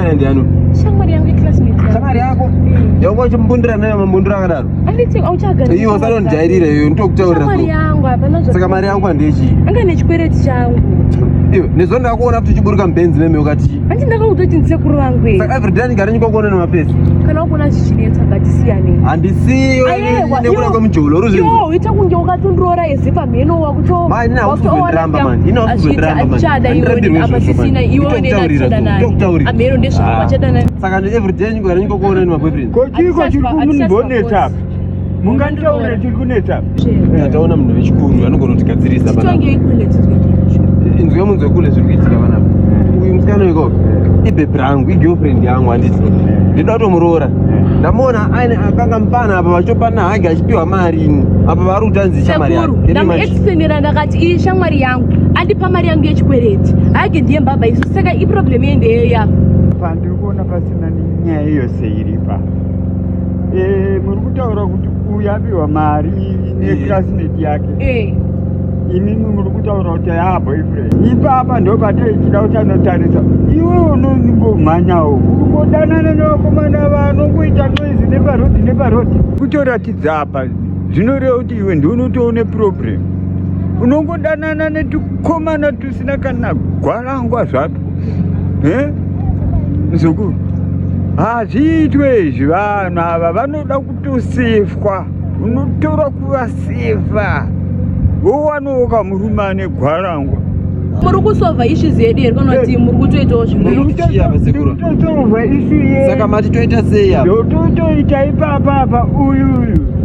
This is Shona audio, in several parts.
naye ndiani? Shamwari yangu classmate. Shamwari yako? Yauko chimbundira naye mambundira akadaro. Anditi auchagara. Iyo salonjairira iyo ndokutaurira. Shamwari yangu hapana zvo. Saka mari yangu handechi. Anga nechikwereti changu. Iyo nezonda kuona kuti chiburuka mbenzi meme ukati. Andi ndakauti ndisekuru vangu. Saka every day ndingari nyikokuona nemapesi. Kana ukona zvichinetsa ngatisiyane. Handisiyo nekuda kwemujolo ruzi. Yo, ita kunge ukatondorora ezipa mheno wakuto. Mani na usuzvendiramba mani. Ina usuzvendiramba mani. Achada iwe apasisina iwe nenachada naye. Amheno ndezvako achada naye. Saka every day ndingari nyikokuona nemaboyfriend. Kochiko chiri kumunibonetsa. Mungantaura chiri kunetsa. Tataona munhu wechikuru anogona kutigadzirisa bana. Chitonge ikweleti zvinoita. Inzwe munzwe kule zviri kuitika bana. Uyu musikana weko ibhebhi rangu igirlfriend yangu handiti. Ndinoda kutomuroora. Ndamuona aine akanga mupana apa vachopana hage achipiwa mari apa vari kutanzi shamwari yake. Ndamuexplainera ndakati iyi shamwari yangu andipa mari yangu yechikwereti hage ndiye mbaba isu saka iproblem yendeyo yapo. Pandiri kuona pasina nyaya yose iripa. Muri kutaura kuti uyu apiwa mari neclassmate yake. Inini muri kutaura kuti boyfriend. Ipapa ndo pataichida kuti anotarisa. Iwe unongomhanyawo ungodanana nevakomana vanongoita noizi neparodhi. Kutoratidza apa zvinoreva kuti iwe ndiunotoone problem. Unongodanana netukomana tusina kana gwarangwa zvato. Muzukuru, hazviitwe izvi vanhu ava vanoda kutosefwa. Unotora kuvasefa. Wowanoka murume ane gwarangwa. Muri kusova issues yedu here kana kuti muri kutoitawo zvimwe. Totosova issue yedu. Saka mati toita sei apa? Totoita ipapa uyu.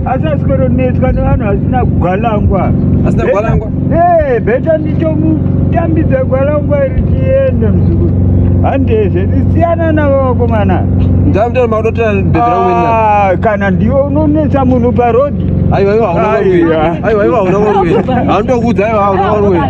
Asasikoronetswa nevanhu vasina gwalangwa. Asina gwalangwa? Beta nditomutambidza gwalangwa richienda muzukuru. Handezve tisiyana navo vakomana. Ndamutara maudotera bhebhi rangu kana ndiwe unonetsa munhu parodhi. Aiwa hauna waruwe. Aiwa hauna waruwe. Handokudza aiwa hauna waruwe.